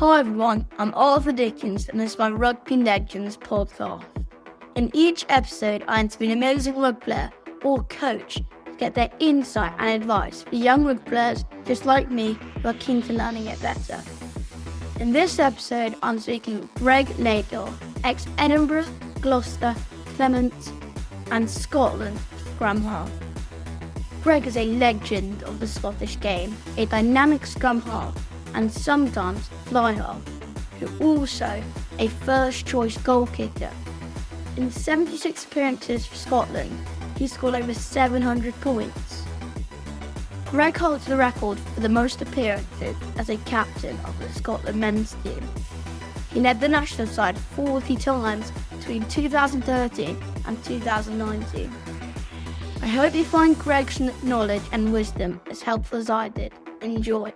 Hi everyone, I'm Arthur Dickens and this is my Rugby Legends podcast. In each episode, I interview an amazing rugby player or coach to get their insight and advice for young rugby players just like me who are keen to learning it better. In this episode, I'm speaking with Greig Laidlaw, ex-Edinburgh, Gloucester, Clement and Scotland scrum-half. Greig is a legend of the Scottish game, a dynamic scrum-half and sometimes fly-half, who also a first-choice goal kicker. In 76 appearances for Scotland, he scored over 700 points. Greig holds the record for the most appearances as a captain of the Scotland men's team. He led the national side 40 times between 2013 and 2019. I hope you find Greig's knowledge and wisdom as helpful as I did. Enjoy.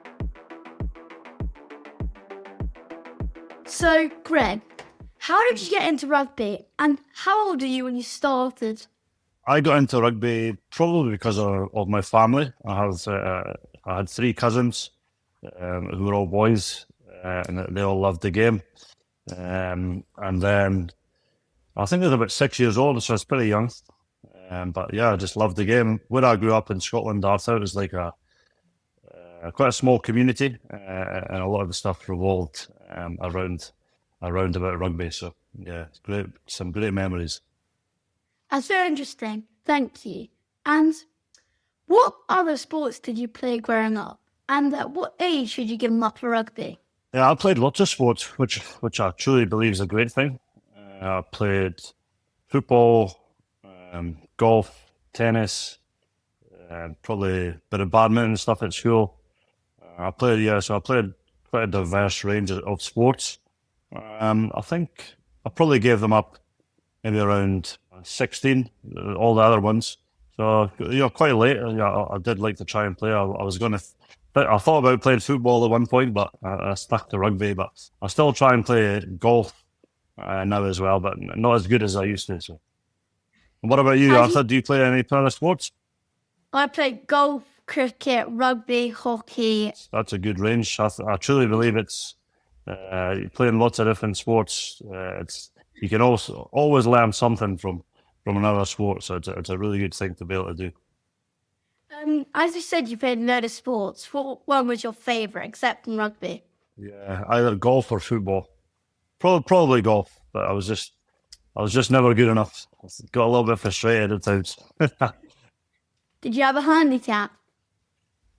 So, Greig, how did you get into rugby and how old were you when you started? I got into rugby probably because of my family. I had three cousins who were all boys and they all loved the game. And then I think I was about 6 years old, so I was pretty young. But yeah, I just loved the game. Where I grew up in Scotland, Arthur, it was like quite a small community, and a lot of the stuff revolved around about rugby. So yeah, great, some great memories. That's very interesting. Thank you. And what other sports did you play growing up? And at what age should you give them up for rugby? Yeah, I played lots of sports, which I truly believe is a great thing. I played football, golf, tennis, probably a bit of badminton and stuff at school. I played quite a diverse range of sports. I think I probably gave them up maybe around 16, all the other ones. So, quite late. I did like to try and play. I thought about playing football at one point, but I stuck to rugby. But I still try and play golf now as well, but not as good as I used to. So. And what about you, Arthur? Do you play any other sports? I played golf, cricket, rugby, hockey. That's a good range. I truly believe it's playing lots of different sports. You can also always learn something from another sport. So it's a really good thing to be able to do. As you said, you played a load of sports. What one was your favourite, except from rugby? Yeah, either golf or football. Probably golf, but I was just never good enough. Got a little bit frustrated at times. Did you have a handicap?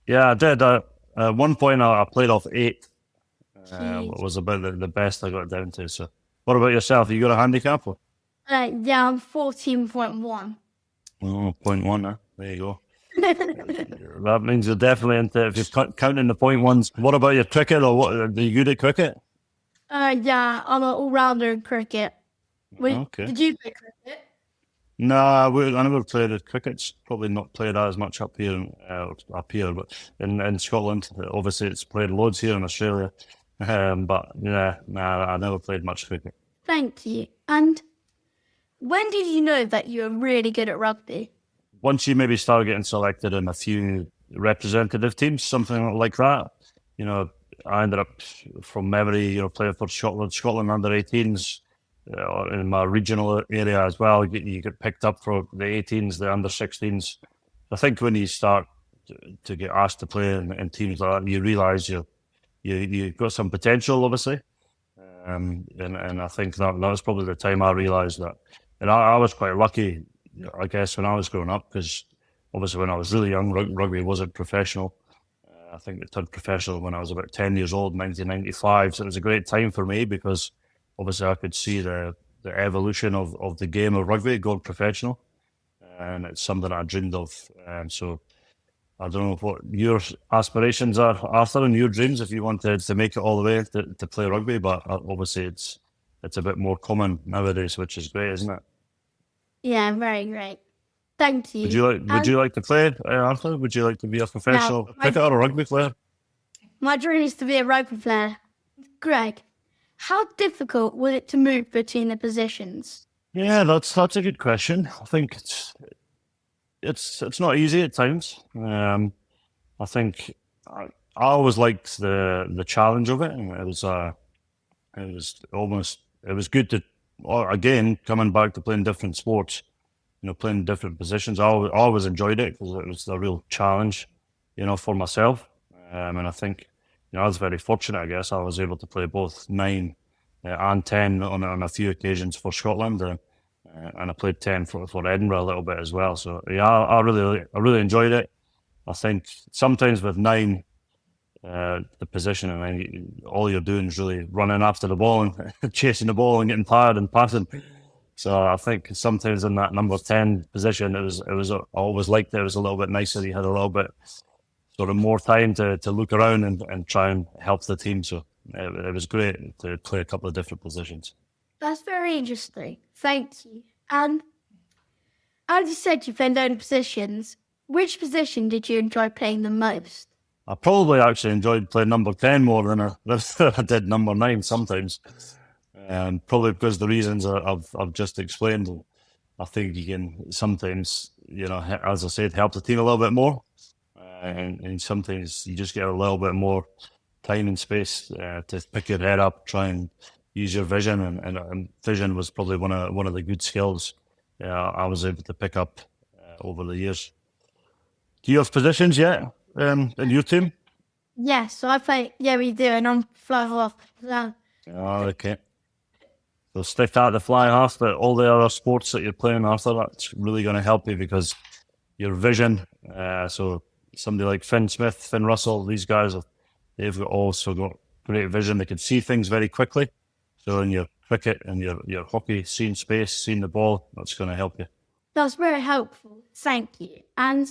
Yeah, I did. At one point, I played off 8. Jeez. It was about the best I got down to. So, what about yourself? You got a handicap? Or? Yeah, I'm 14.1. Oh, 0.1, huh? There you go. That means you're definitely into if you're counting the 0.1s. What about your cricket, or what? Are you good at cricket? Yeah, I'm an all-rounder in cricket. Okay. Did you play cricket? No, I never played at cricket. It's probably not played as much up here, but in Scotland, obviously it's played loads here in Australia. But yeah, I never played much cricket. Thank you. And when did you know that you were really good at rugby? Once you maybe start getting selected in a few representative teams, something like that, I ended up, from memory, playing for Scotland under 18s, or in my regional area as well. You get picked up for the 18s, the under 16s. I think when you start to get asked to play in teams like that, you realise you've got some potential, obviously. And I think that was probably the time I realised that. And I was quite lucky, I guess, when I was growing up, because obviously when I was really young, rugby wasn't professional. I think it turned professional when I was about 10 years old, 1995. So it was a great time for me because obviously I could see the evolution of the game of rugby going professional. And it's something I dreamed of. So I don't know what your aspirations are, Arthur, and your dreams, if you wanted to make it all the way to play rugby. But obviously it's a bit more common nowadays, which is great, isn't it? Yeah, very great. Thank you. Would you like to play, Arthur? Would you like to be a professional cricketer or a rugby player? My dream is to be a rugby player. Greig, how difficult was it to move between the positions? Yeah, that's a good question. I think it's not easy at times. I think I always liked the challenge of it, and it was good to, again, coming back to playing different sports, playing different positions. I always enjoyed it because it was a real challenge, for myself. And I think, I was very fortunate, I guess. I was able to play both 9 and 10 on a few occasions for Scotland. And I played 10 for Edinburgh a little bit as well. So yeah, I really enjoyed it. I think sometimes with 9, the position, and then all you're doing is really running after the ball and chasing the ball and getting tired and passing. So I think sometimes in that number 10 position, I always liked it. It was a little bit nicer. You had a little bit sort of more time to look around and try and help the team. So it was great to play a couple of different positions. That's very interesting. Thank you. And as you said, you played own positions. Which position did you enjoy playing the most? I probably actually enjoyed playing number 10 more than I did number 9 sometimes. Probably because of the reasons I've just explained. I think you can sometimes, as I said, help the team a little bit more. And sometimes you just get a little bit more time and space to pick your head up, try and use your vision. And vision was probably one of the good skills I was able to pick up over the years. Do you have positions yet in your team? Yes, so I play, yeah, we do, and I'm fly half. So Oh, okay. So stick at the fly half, but all the other sports that you're playing after, that's really going to help you because your vision. So somebody like Finn Smith, Finn Russell, these guys, they've also got great vision. They can see things very quickly. So in your cricket and your hockey, seeing space, seeing the ball, that's going to help you. that's very helpful. Thank you. And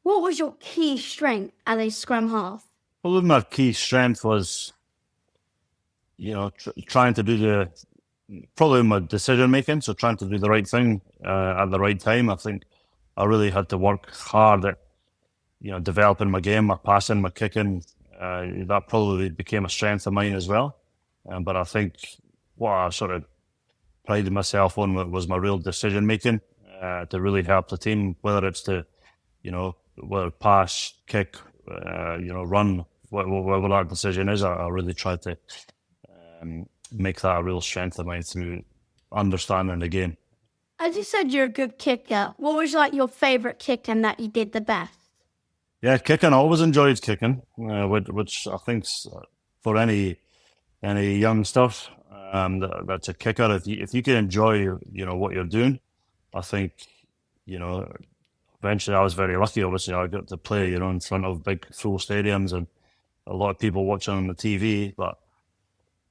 what was your key strength as a scrum half? Probably my key strength was, trying to do probably my decision making. So trying to do the right thing at the right time. I think I really had to work hard at, developing my game, my passing, my kicking. That probably became a strength of mine as well. But I think what I sort of prided myself on was my real decision making to really help the team, whether it's to, whether pass, kick, run, whatever that decision is. I really tried to make that a real strength of mine through understanding the game. As you said, you're a good kicker. What was like your favourite kick and that you did the best? Yeah, kicking. I always enjoyed kicking, which I think for any youngster that's a kicker, if you can enjoy what you're doing, I think eventually I was very lucky. Obviously, I got to play in front of big full stadiums and a lot of people watching on the TV. But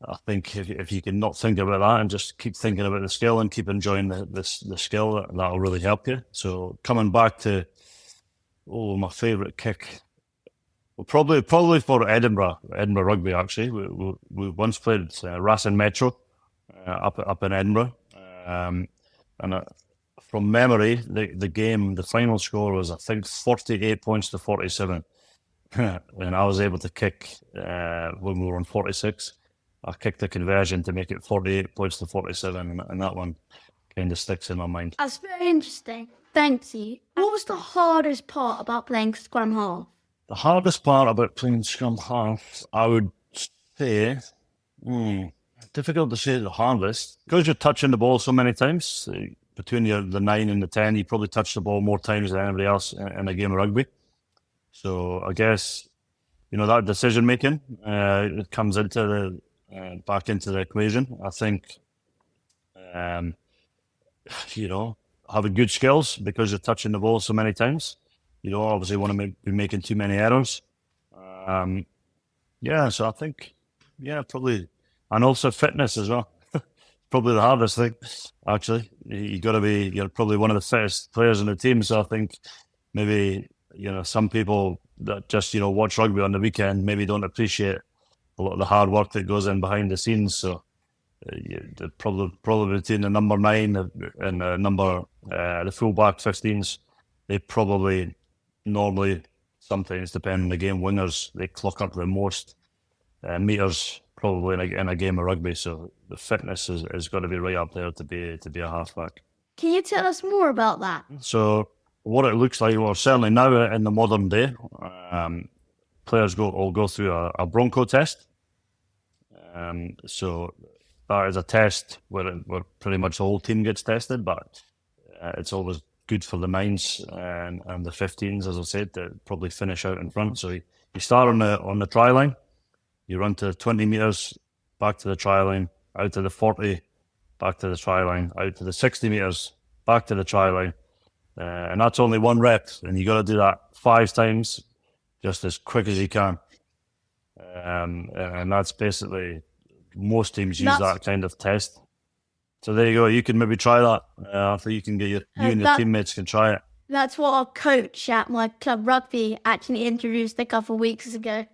I think if you can not think about that and just keep thinking about the skill and keep enjoying the skill, that'll really help you. So coming back to my favourite kick. Well, probably for Edinburgh Rugby. Actually, we once played Racing Metro up in Edinburgh, and from memory, the final score was I think 48 points to 47, and I was able to kick when we were on 46. I kicked the conversion to make it 48 points to 47, and that one kind of sticks in my mind. That's very interesting. Thank you. What was the hardest part about playing scrum half? The hardest part about playing scrum half, I would say, difficult to say the hardest, because you're touching the ball so many times. Between the 9 and the 10, you probably touch the ball more times than anybody else in a game of rugby. So I guess, that decision making, it comes into back into the equation. I think, having good skills because you're touching the ball so many times. You don't obviously want to be making too many errors. So I think, probably, and also fitness as well. Probably the hardest thing, actually. You're probably one of the fittest players in the team. So I think maybe, some people that just, watch rugby on the weekend maybe don't appreciate a lot of the hard work that goes in behind the scenes. So probably between the number 9 and the fullback 15s, they probably normally, sometimes depending on the game, wingers, they clock up the most meters probably in a game of rugby. So the fitness is got to be right up there to be a halfback. Can you tell us more about that? So what it looks like, well, certainly now in the modern day, players all go through a Bronco test. So that is a test where pretty much the whole team gets tested, but it's always good for the minds and the 15s, as I said, to probably finish out in front. So you start on the try line, you run to 20 metres, back to the try line, out to the 40, back to the try line, out to the 60 metres, back to the try line. And that's only one rep, and you got to do that 5 times, just as quick as you can. And that's basically, most teams use that kind of test. So there you go. You can maybe try that. After you can get you and your teammates can try it. That's what our coach at my club rugby actually introduced a couple of weeks ago.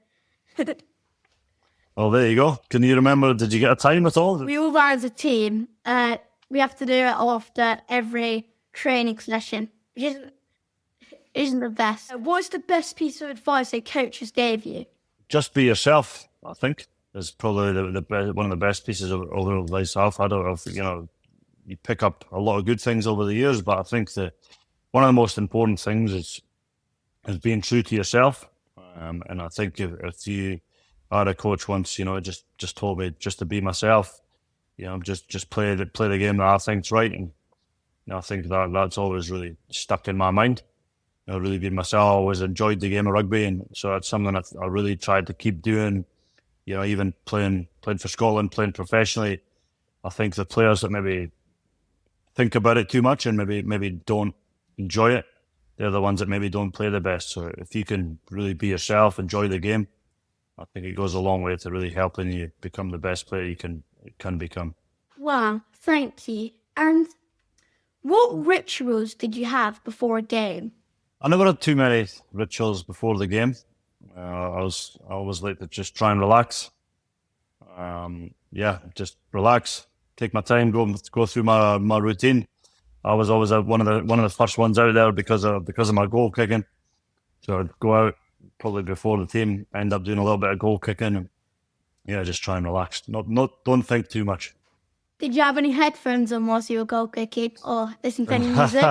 Well, there you go. Can you remember? Did you get a time at all? We all ran as a team. We have to do it after every training session, which isn't the best. What's the best piece of advice a coach has gave you? Just be yourself, I think, is probably one of the best pieces of advice I've had. You pick up a lot of good things over the years, but I think that one of the most important things is being true to yourself. And I think if you had a coach once, just told me just to be myself, just play the game that I think's right, and I think that's always really stuck in my mind. Really being myself. I always enjoyed the game of rugby, and so that's something I really tried to keep doing. Even playing for Scotland, playing professionally. I think the players that maybe think about it too much and maybe don't enjoy it, they're the ones that maybe don't play the best. So if you can really be yourself, enjoy the game, I think it goes a long way to really helping you become the best player you can become. Wow, thank you. And what rituals did you have before a game? I never had too many rituals before the game. I always like to just try and relax. Just relax, take my time, go through my routine. I was always one of the first ones out there because of my goal kicking. So I'd go out probably before the team, end up doing a little bit of goal kicking, and just try and relax. Don't think too much. Did you have any headphones on whilst you were goal kicking, or listen to any music?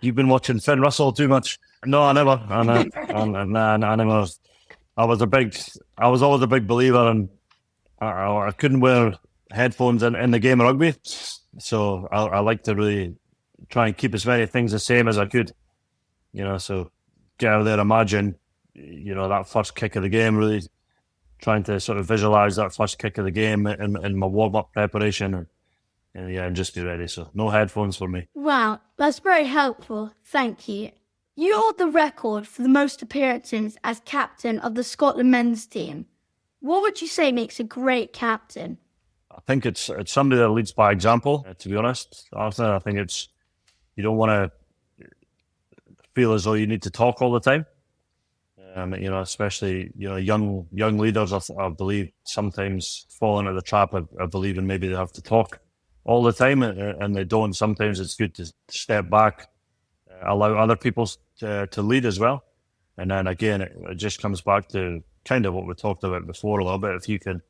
You've been watching Finn Russell too much. No, I never. I never. I was always a big believer, and I couldn't wear headphones in the game of rugby. So I like to really try and keep as many things the same as I could. So get out there, imagine, that first kick of the game, really trying to sort of visualize that first kick of the game in my warm-up preparation. And just be ready. So no headphones for me. Wow, that's very helpful. Thank you. You hold the record for the most appearances as captain of the Scotland men's team. What would you say makes a great captain? I think it's somebody that leads by example, to be honest. Arthur, I think you don't want to feel as though you need to talk all the time. Especially, young leaders, I believe, sometimes fall into the trap of believing maybe they have to talk all the time, and they don't. Sometimes it's good to step back, allow other people to lead as well. And then again, it just comes back to kind of what we talked about before a little bit. If you could,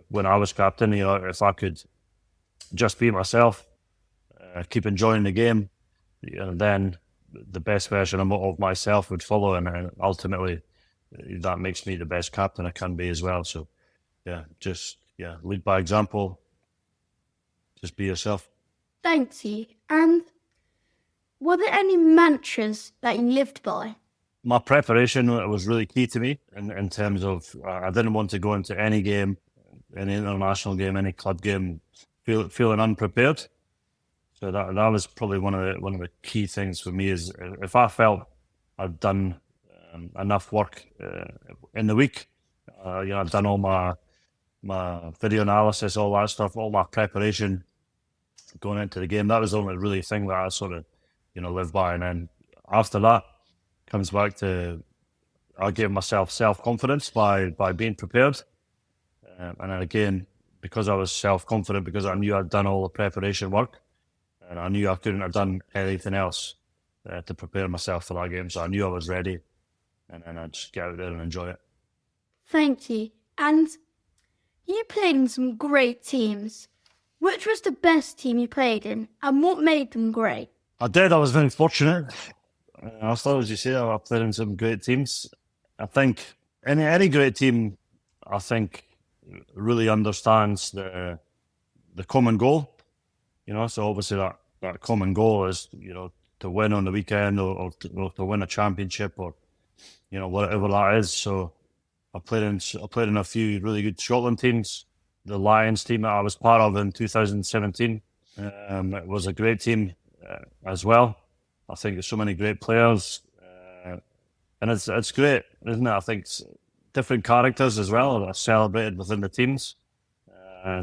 when I was captain, if I could just be myself, keep enjoying the game, then the best version of myself would follow, and ultimately that makes me the best captain I can be as well. So lead by example. Just be yourself. Thank you. And were there any mantras that you lived by? My preparation was really key to me in terms of I didn't want to go into any game, any international game, any club game, feeling unprepared. So that was probably one of the key things for me. Is if I felt I'd done enough work in the week, I'd done all my video analysis, all that stuff, all my preparation going into the game. That was the only really thing that I sort of, lived by. And then after that comes back to, I gave myself self-confidence by being prepared. And then again, because I was self-confident, because I knew I'd done all the preparation work, and I knew I couldn't have done anything else to prepare myself for that game. So I knew I was ready, and then I'd just get out there and enjoy it. Thank you. And you played in some great teams. Which was the best team you played in, and what made them great? I did. I was very fortunate. As you say, I played in some great teams. I think any great team, I think, really understands the common goal. So obviously that common goal is to win on the weekend or to win a championship or whatever that is. So I played in a few really good Scotland teams. The Lions team that I was part of in 2017, it was a great team as well. I think there's so many great players, and it's great, isn't it? I think different characters as well are celebrated within the teams.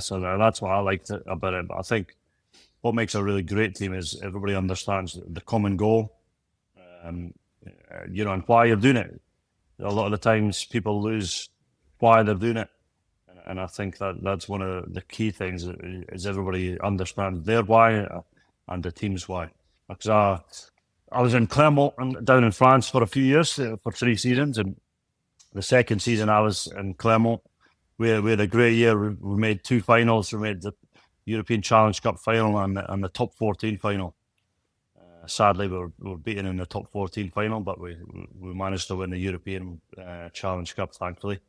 So that's what I liked about it. But I think what makes a really great team is everybody understands the common goal, um, and why you're doing it. A lot of the times people lose why they're doing it. And I think that's one of the key things is everybody understands their why and the team's why. Because I was in Clermont down in France for a few years, for 3 seasons. And the second season I was in Clermont, we had a great year. We made 2 finals. We made the European Challenge Cup final and the top 14 final. Sadly, we were beaten in the top 14 final, but we managed to win the European Challenge Cup, thankfully.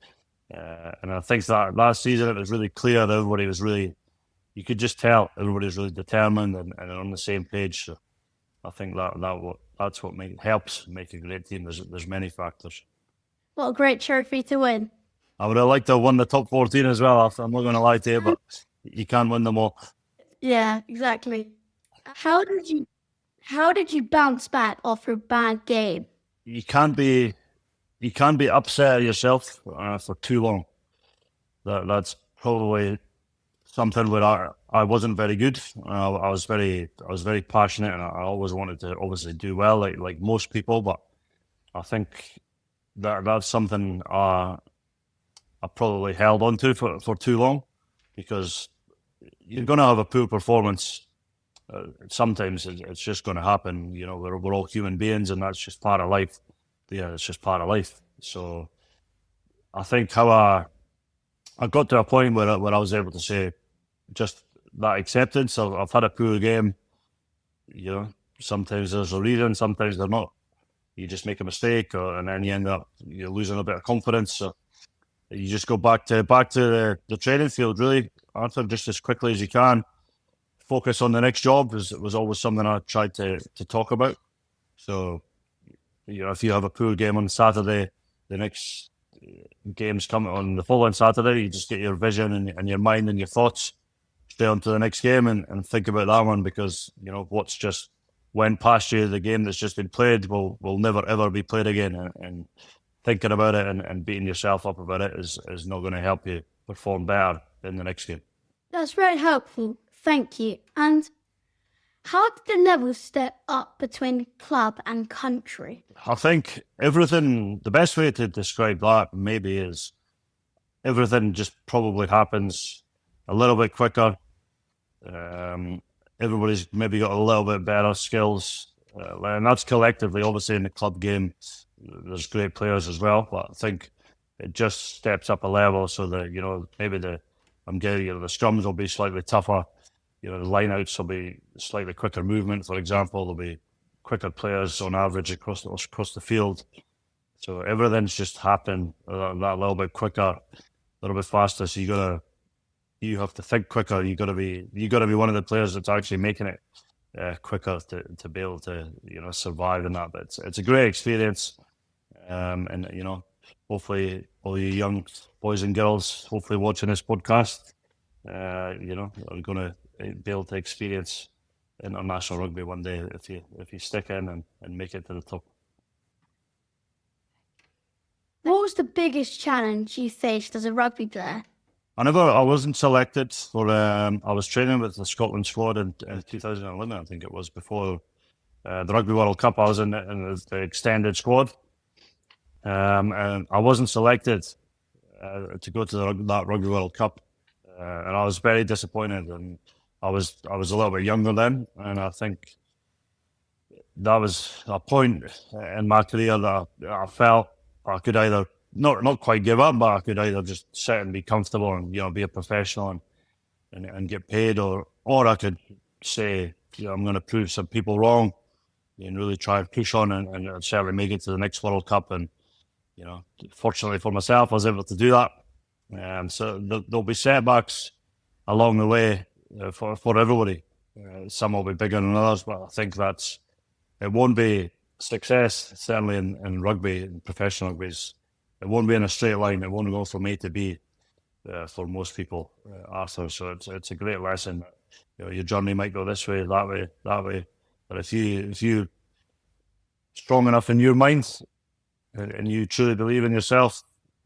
And I think that season it was really clear that everybody was really, you could just tell everybody was really determined and on the same page. So I think that's what helps make a great team. There's many factors. What a great trophy to win. I would have liked to have won the top 14 as well. I'm not going to lie to you, but you can't win them all. Yeah, exactly. How did you bounce back after a bad game? You can't be upset at yourself for too long. That's probably something where I wasn't very good. I was very passionate, and I always wanted to obviously do well, like most people. But I think that's something I probably held on to for too long, because you're going to have a poor performance. Sometimes it's just going to happen. We're all human beings, and that's just part of life. Yeah, it's just part of life. So I think how I got to a point where I was able to say just that acceptance. I've had a poor game. Sometimes there's a reason, sometimes they're not. You just make a mistake, and then you end up losing a bit of confidence. So you just go back to the training field, really, Arthur, just as quickly as you can. Focus on the next job was always something I tried to talk about. So, if you have a poor game on Saturday, the next games come on the following Saturday, you just get your vision and your mind and your thoughts stay on to the next game and think about that one, because, what's just went past you, the game that's just been played, will never ever be played again. And thinking about it and beating yourself up about it is not going to help you perform better in the next game. That's very helpful. Thank you. And how did the levels step up between club and country? I think the best way to describe that maybe is everything just probably happens a little bit quicker. Everybody's maybe got a little bit better skills, and that's collectively. Obviously, in the club game, there's great players as well, but I think it just steps up a level so that maybe the scrums will be slightly tougher. The lineouts will be slightly quicker movement. For example, there'll be quicker players on average across the field. So everything's just happening that little bit quicker, a little bit faster. So you have to think quicker. You got to be one of the players that's actually making it quicker to be able to survive in that. But it's a great experience, and hopefully all you young boys and girls, hopefully watching this podcast, are going to be able to experience international rugby one day if you stick in and make it to the top. What was the biggest challenge you faced as a rugby player? I wasn't selected for. I was training with the Scotland squad in 2011. I think it was before the Rugby World Cup. I was in the extended squad, and I wasn't selected to go to that Rugby World Cup, and I was very disappointed. And I was a little bit younger then, and I think that was a point in my career that I felt I could either not quite give up, but I could either just sit and be comfortable and be a professional and get paid, or I could say I'm going to prove some people wrong and really try and push on and certainly make it to the next World Cup and Fortunately for myself, I was able to do that. So there'll be setbacks along the way for everybody. Some will be bigger than others, but I think it won't be success, certainly in rugby, in professional rugby. It won't be in a straight line. It won't go from A to B for most people, Arthur. So it's a great lesson. Your journey might go this way, that way, that way. But if you strong enough in your mind and you truly believe in yourself,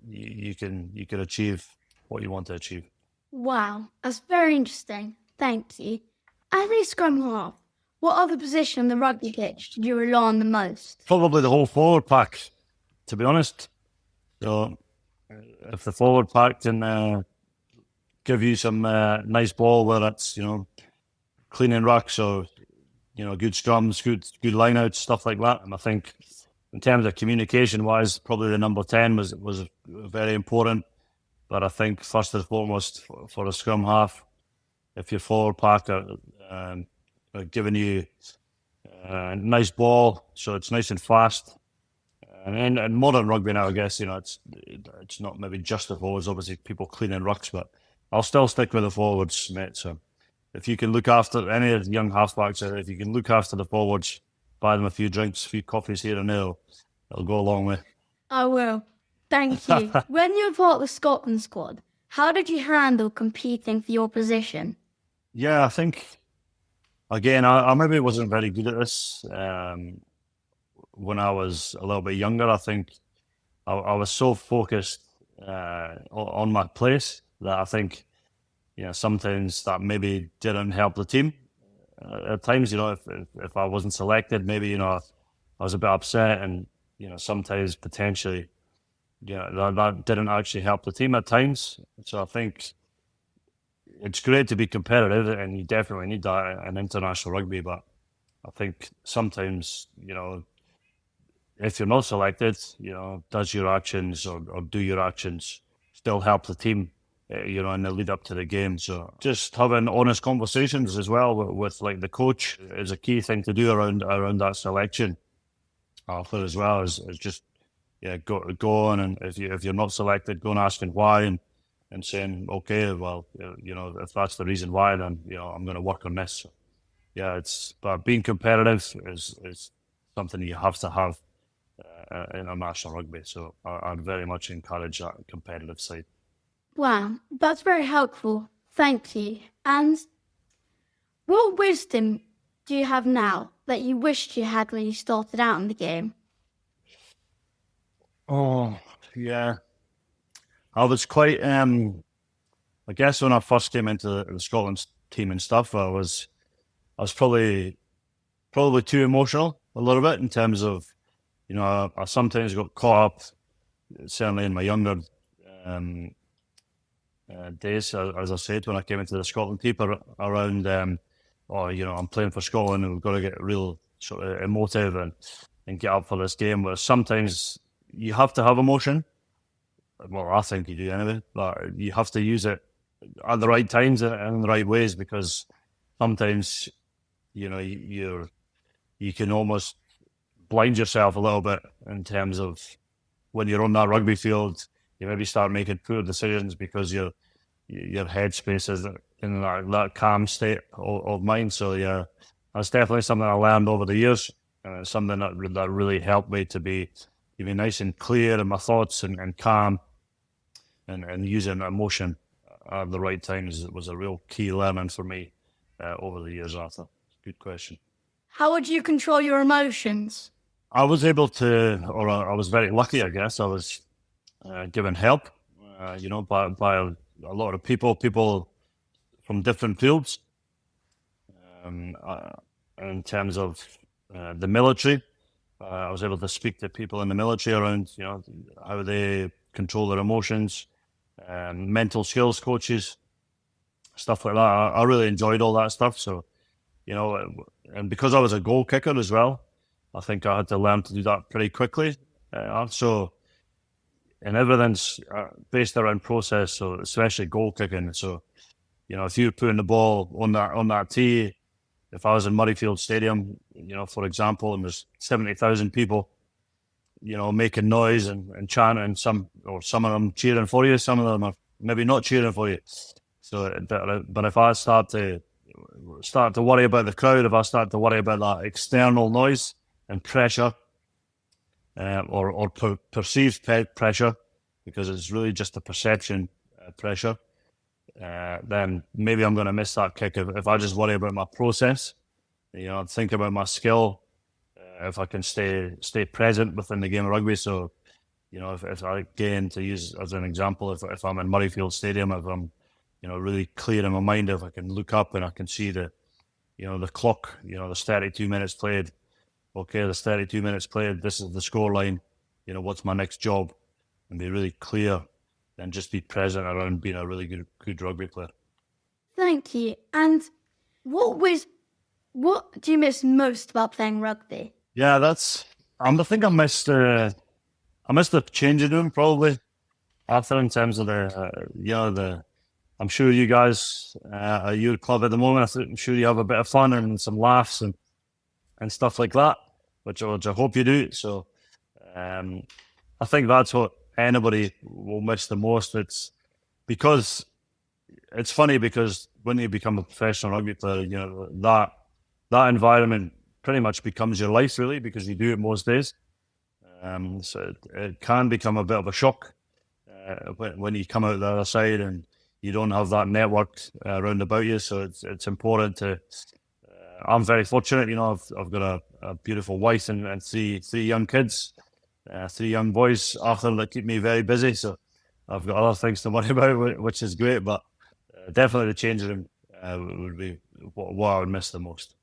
you can achieve what you want to achieve. Wow, that's very interesting. Thank you. As a scrum half, what other position on the rugby pitch did you rely on the most? Probably the whole forward pack, to be honest. So if the forward pack can give you some nice ball, whether it's cleaning rucks or good scrums, good lineouts, stuff like that. And I think in terms of communication wise, probably the number 10 was very important. But I think first and foremost for a scrum half, if your forward pack are giving you a nice ball, so it's nice and fast. And in modern rugby now, I guess, it's not maybe just the forwards, obviously people cleaning rucks, but I'll still stick with the forwards, mate. So if you can look after any of the young halfbacks, if you can look after the forwards, buy them a few drinks, a few coffees here and there, it'll go a long way. I will. Thank you. When you were part of the Scotland squad, how did you handle competing for your position? Yeah, I think, again, I maybe wasn't very good at this when I was a little bit younger. I think I was so focused on my place that I think, sometimes that maybe didn't help the team. At times, if I wasn't selected, maybe, I was a bit upset and, sometimes potentially, that didn't actually help the team at times. So I think it's great to be competitive and you definitely need that in international rugby. But I think sometimes, if you're not selected, does your actions or do your actions still help the team, in the lead up to the game? So just having honest conversations as well with like the coach is a key thing to do around that selection. Arthur, as well, is just go on, and if you're not selected, go and asking why and saying, okay, well, if that's the reason why, then I'm going to work on this. So, but being competitive is something you have to have in international rugby. So I'd very much encourage that competitive side. Wow, that's very helpful. Thank you. And what wisdom do you have now that you wished you had when you started out in the game? Oh, yeah. I was quite, I guess when I first came into the Scotland team and stuff, I was probably too emotional a little bit in terms of, I sometimes got caught up, certainly in my younger days, as I said, when I came into the Scotland team around, I'm playing for Scotland and we've got to get real sort of emotive and get up for this game. Where sometimes you have to have emotion. Well, I think you do anyway, but you have to use it at the right times and in the right ways, because sometimes, you can almost blind yourself a little bit in terms of when you're on that rugby field. You maybe start making poor decisions because your headspace is in that calm state of mind. So yeah, that's definitely something I learned over the years, and it's something that really helped me to be nice and clear in my thoughts and calm, and using emotion at the right times was a real key learning for me over the years, Arthur. Good question. How would you control your emotions? I was able to, or I was very lucky, I guess. I was given help, by a lot of people from different fields. In terms of the military, I was able to speak to people in the military around, how they control their emotions, mental skills coaches, stuff like that. I really enjoyed all that stuff. So, and because I was a goal kicker as well, I think I had to learn to do that pretty quickly. And everything's based around process, so especially goal kicking. So, if you're putting the ball on that tee, if I was in Murrayfield Stadium, for example, and there's 70,000 people, making noise and chanting, some of them cheering for you, some of them are maybe not cheering for you. So, but if I start to worry about the crowd, if I start to worry about that external noise and pressure, or perceived pressure, because it's really just a perception pressure, then maybe I'm going to miss that kick. If I just worry about my process, think about my skill, if I can stay present within the game of rugby. So, if I, again, to use as an example, if I'm in Murrayfield Stadium, if I'm, really clear in my mind, if I can look up and I can see the clock, there's 32 minutes played. Okay, there's 32 minutes played. This is the scoreline. What's my next job? And be really clear, and just be present around being a really good rugby player. Thank you. And what do you miss most about playing rugby? Yeah, I think I missed the changing room probably. After, in terms of the I'm sure you guys at your club at the moment, I'm sure you have a bit of fun and some laughs and stuff like that, which I hope you do. So I think that's what anybody will miss the most. It's funny because when you become a professional rugby player, that environment pretty much becomes your life, really, because you do it most days. So it can become a bit of a shock when you come out the other side and you don't have that network around about you. So it's important to. I'm very fortunate, I've got a beautiful wife and three young kids, 3 young boys, Arthur, that keep me very busy. So I've got other things to worry about, which is great. But definitely the changing room would be what I would miss the most.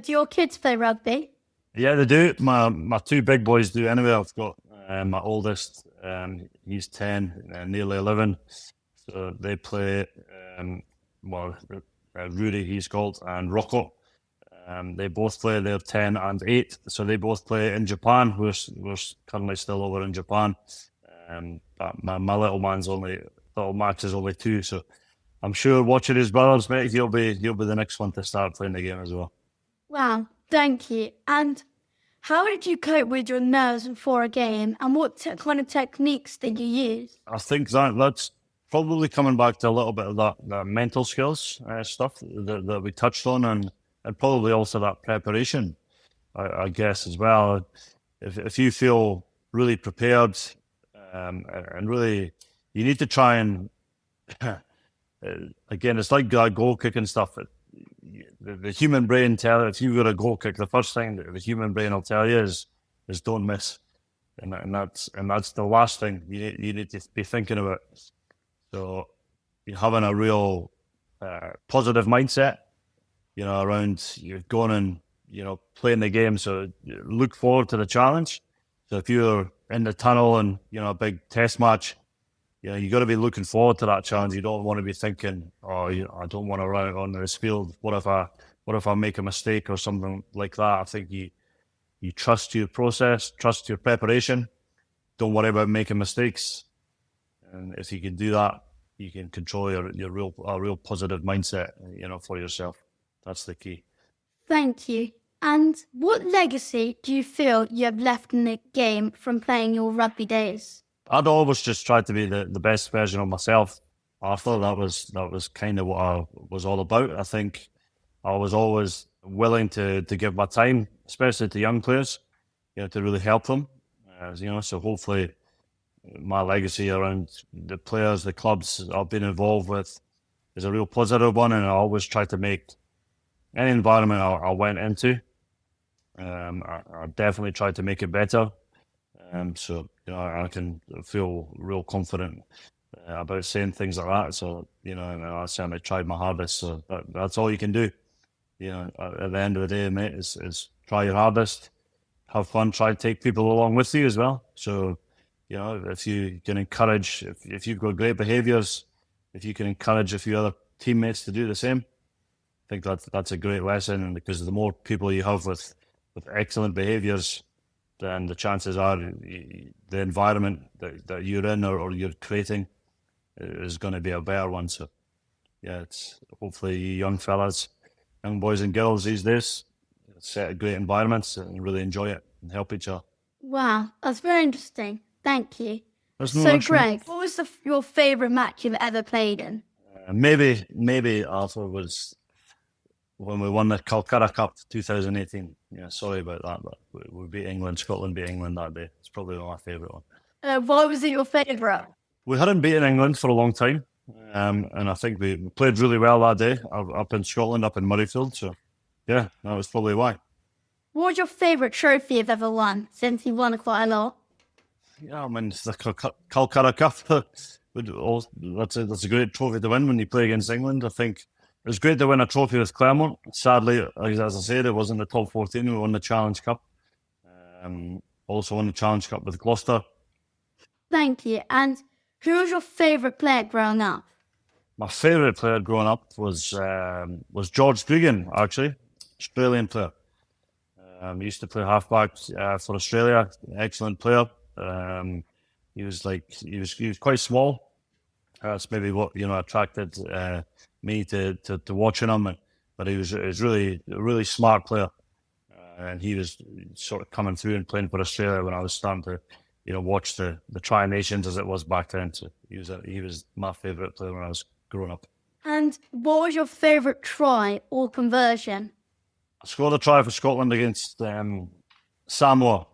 Do your kids play rugby? Yeah, they do. My 2 big boys do anyway. I've got my oldest, he's 10, nearly 11. So they play, Rudy, he's called, and Rocco. They both play, they're 10 and 8. So they both play in Japan. We're currently still over in Japan. But my little Max is only 2. So I'm sure watching his brothers, mate, he'll be the next one to start playing the game as well. Wow, thank you. And how did you cope with your nerves before a game, and what kind of techniques did you use? I think that's probably coming back to a little bit of that mental skills stuff that we touched on, and probably also that preparation, I guess, as well. If you feel really prepared, and really, you need to try and, again, it's like goal kicking stuff. The human brain if you've got a goal kick, the first thing that the human brain will tell you is don't miss, and that's the last thing you need to be thinking about. So you're having a real positive mindset, around you're going and playing the game. So look forward to the challenge. So if you're in the tunnel and a big test match, you got to be looking forward to that challenge. You don't want to be thinking, I don't want to run out on this field. What if I make a mistake or something like that? I think you trust your process, trust your preparation. Don't worry about making mistakes. And if you can do that, you can control your real positive mindset, for yourself. That's the key. Thank you. And what legacy do you feel you have left in the game from playing your rugby days? I'd always just tried to be the best version of myself, Arthur. That was kind of what I was all about. I think I was always willing to give my time, especially to young players, to really help them. So hopefully my legacy around the players, the clubs I've been involved with is a real positive one, and I always try to make any environment I went into, I definitely tried to make it better. So I can feel real confident about saying things like that. So and I certainly tried my hardest. So that's all you can do. At the end of the day, mate, is try your hardest, have fun, try to take people along with you as well. So if you can encourage, if you've got great behaviours, if you can encourage a few other teammates to do the same, I think that's a great lesson. And because the more people you have with excellent behaviours, then the chances are the environment that you're in or you're creating is going to be a better one. So, it's hopefully young fellas, young boys and girls these days set great environments and really enjoy it and help each other. Wow, that's very interesting. Thank you. There's no So, issue. Greg, what was your favourite match you've ever played in? Maybe Arthur was when we won the Calcutta Cup 2018. Yeah, sorry about that, but we beat England. Scotland beat England that day. It's probably my favourite one. Why was it your favourite? We hadn't beaten England for a long time, and I think we played really well that day up in Scotland, up in Murrayfield. So, yeah, that was probably why. What was your favourite trophy you've ever won, since you've won quite a lot? Yeah, I mean, the Calcutta Cup, that's a great trophy to win when you play against England. I think it was great to win a trophy with Claremont. Sadly, as I said, it wasn't the top 14. We won the Challenge Cup. Also won the Challenge Cup with Gloucester. Thank you. And who was your favourite player growing up? My favourite player growing up was George Gregan, actually, Australian player. He used to play halfback for Australia. Excellent player. He was quite small. That's maybe what attracted me to watching him. But he was really a really smart player, and he was sort of coming through and playing for Australia when I was starting to watch the Tri Nations as it was back then. So he was my favourite player when I was growing up. And what was your favourite try or conversion? I scored a try for Scotland against Samoa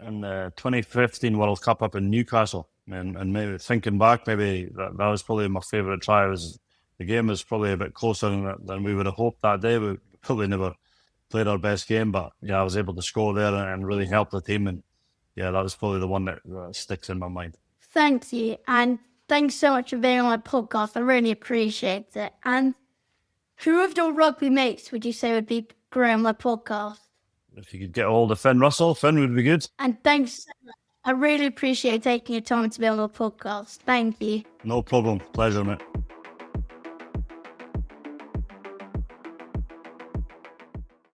in the 2015 World Cup up in Newcastle. And maybe thinking back, maybe that was probably my favourite try. The game was probably a bit closer than we would have hoped that day. We probably never played our best game, but yeah, I was able to score there and really help the team. And yeah, that was probably the one that sticks in my mind. Thank you. And thanks so much for being on my podcast. I really appreciate it. And who of your rugby mates would you say would be great on my podcast? If you could get a hold of Finn Russell, Finn would be good. And thanks so much. I really appreciate taking your time to be on the podcast. Thank you. No problem. Pleasure, mate.